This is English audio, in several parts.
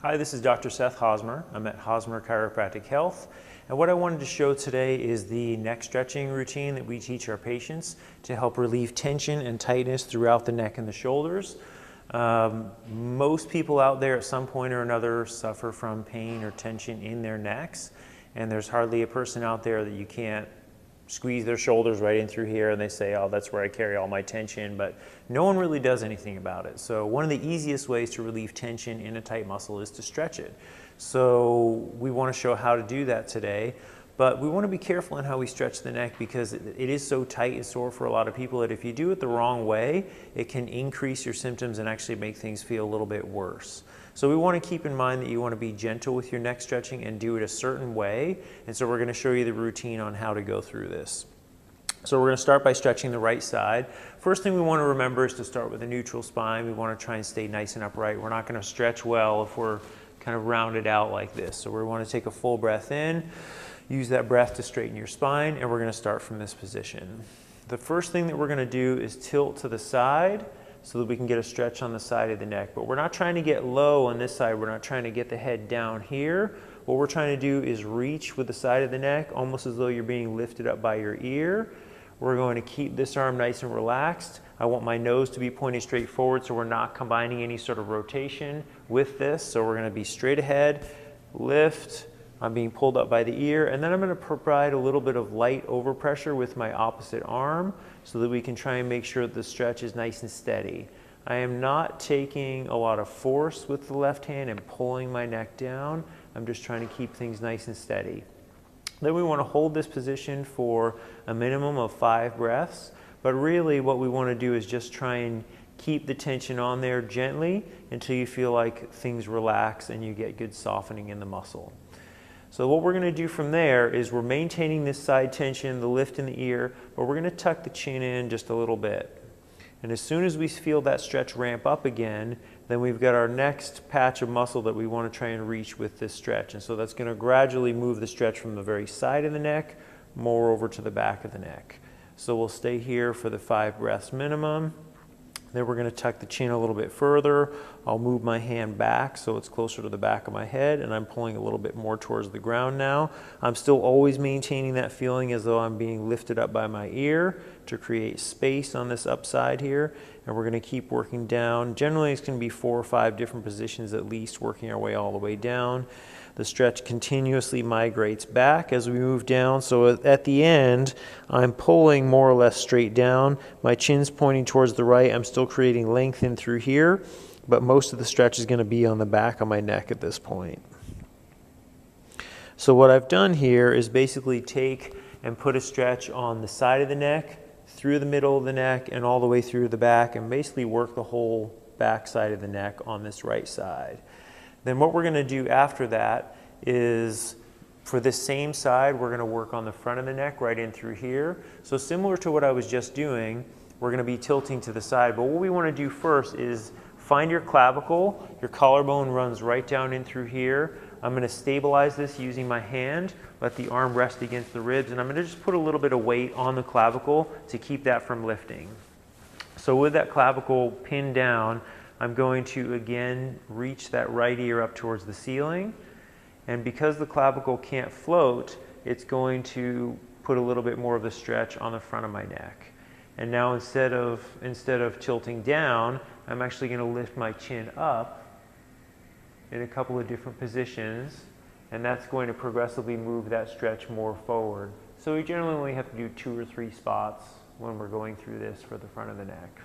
Hi, this is Dr. Seth Hosmer. I'm at Hosmer Chiropractic Health. And what I wanted to show today is the neck stretching routine that we teach our patients to help relieve tension and tightness throughout the neck and the shoulders. Most people out there at some point or another suffer from pain or tension in their necks. And there's hardly a person out there that you can't squeeze their shoulders right in through here and they say, oh, that's where I carry all my tension, but no one really does anything about it. So one of the easiest ways to relieve tension in a tight muscle is to stretch it. So we want to show how to do that today, but we want to be careful in how we stretch the neck because it is so tight and sore for a lot of people that if you do it the wrong way, it can increase your symptoms and actually make things feel a little bit worse. So we want to keep in mind that you want to be gentle with your neck stretching and do it a certain way. And so we're going to show you the routine on how to go through this. So we're going to start by stretching the right side. First thing we want to remember is to start with a neutral spine. We want to try and stay nice and upright. We're not going to stretch well if we're kind of rounded out like this. So we want to take a full breath in, use that breath to straighten your spine, and we're going to start from this position. The first thing that we're going to do is tilt to the side so that we can get a stretch on the side of the neck. But we're not trying to get low on this side. We're not trying to get the head down here. What we're trying to do is reach with the side of the neck, almost as though you're being lifted up by your ear. We're going to keep this arm nice and relaxed. I want my nose to be pointed straight forward so we're not combining any sort of rotation with this. So we're going to be straight ahead, lift. I'm being pulled up by the ear, and then I'm going to provide a little bit of light overpressure with my opposite arm so that we can try and make sure that the stretch is nice and steady. I am not taking a lot of force with the left hand and pulling my neck down. I'm just trying to keep things nice and steady. Then we want to hold this position for a minimum of 5 breaths, but really what we want to do is just try and keep the tension on there gently until you feel like things relax and you get good softening in the muscle. So what we're going to do from there is we're maintaining this side tension, the lift in the ear, but we're going to tuck the chin in just a little bit. And as soon as we feel that stretch ramp up again, then we've got our next patch of muscle that we want to try and reach with this stretch. And so that's going to gradually move the stretch from the very side of the neck more over to the back of the neck. So we'll stay here for the 5 breaths minimum. Then we're going to tuck the chin a little bit further. I'll move my hand back so it's closer to the back of my head, and I'm pulling a little bit more towards the ground now. I'm still always maintaining that feeling as though I'm being lifted up by my ear to create space on this upside here. And we're going to keep working down. Generally, it's going to be 4 or 5 different positions at least, working our way all the way down. The stretch continuously migrates back as we move down. So at the end, I'm pulling more or less straight down. My chin's pointing towards the right. I'm still creating length in through here, but most of the stretch is going to be on the back of my neck at this point. So what I've done here is basically take and put a stretch on the side of the neck, through the middle of the neck, and all the way through the back, and basically work the whole back side of the neck on this right side. Then what we're going to do after that is, for this same side, we're going to work on the front of the neck right in through here. So similar to what I was just doing, we're going to be tilting to the side. But what we want to do first is find your clavicle. Your collarbone runs right down in through here. I'm going to stabilize this using my hand, let the arm rest against the ribs, and I'm going to just put a little bit of weight on the clavicle to keep that from lifting. So with that clavicle pinned down, I'm going to again reach that right ear up towards the ceiling, and because the clavicle can't float, it's going to put a little bit more of the stretch on the front of my neck. And now instead of tilting down, I'm actually going to lift my chin up in a couple of different positions, and that's going to progressively move that stretch more forward. So we generally only have to do 2 or 3 spots when we're going through this for the front of the neck.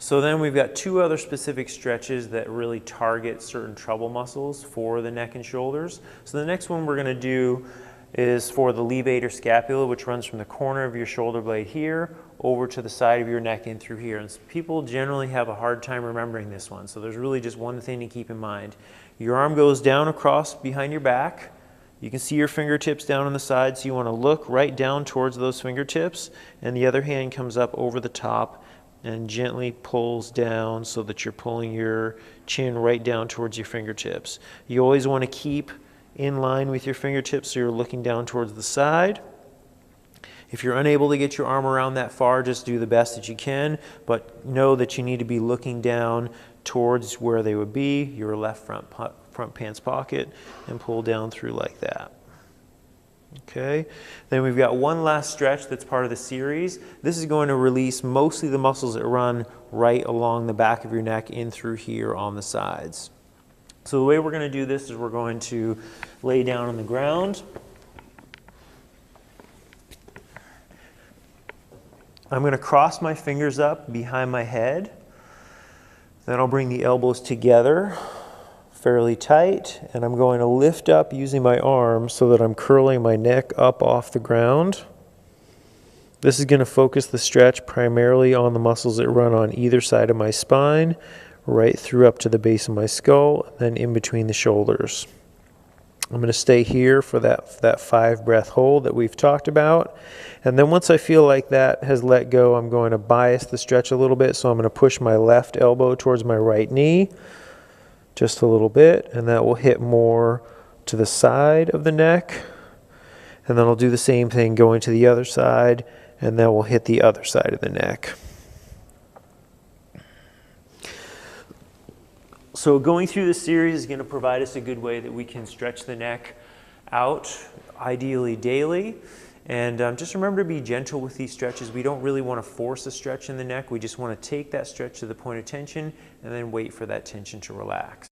So then we've got 2 other specific stretches that really target certain trouble muscles for the neck and shoulders. So the next one we're going to do is for the levator scapula, which runs from the corner of your shoulder blade here over to the side of your neck in through here. And people generally have a hard time remembering this one. So there's really just one thing to keep in mind. Your arm goes down across behind your back. You can see your fingertips down on the side, so you want to look right down towards those fingertips, and the other hand comes up over the top and gently pulls down so that you're pulling your chin right down towards your fingertips. You always want to keep in line with your fingertips so you're looking down towards the side. If you're unable to get your arm around that far, just do the best that you can, but know that you need to be looking down towards where they would be, your left front pants pocket, and pull down through like that. Okay, then we've got one last stretch that's part of the series. This is going to release mostly the muscles that run right along the back of your neck in through here on the sides. So the way we're going to do this is we're going to lay down on the ground. I'm going to cross my fingers up behind my head. Then I'll bring the elbows together fairly tight, and I'm going to lift up using my arms so that I'm curling my neck up off the ground. This is going to focus the stretch primarily on the muscles that run on either side of my spine, right through up to the base of my skull, and then in between the shoulders. I'm going to stay here for that 5-breath hold that we've talked about. And then once I feel like that has let go, I'm going to bias the stretch a little bit. So I'm going to push my left elbow towards my right knee just a little bit, and that will hit more to the side of the neck. And then I'll do the same thing going to the other side, and that will hit the other side of the neck. So going through this series is going to provide us a good way that we can stretch the neck out, ideally daily. And just remember to be gentle with these stretches. We don't really want to force a stretch in the neck. We just want to take that stretch to the point of tension and then wait for that tension to relax.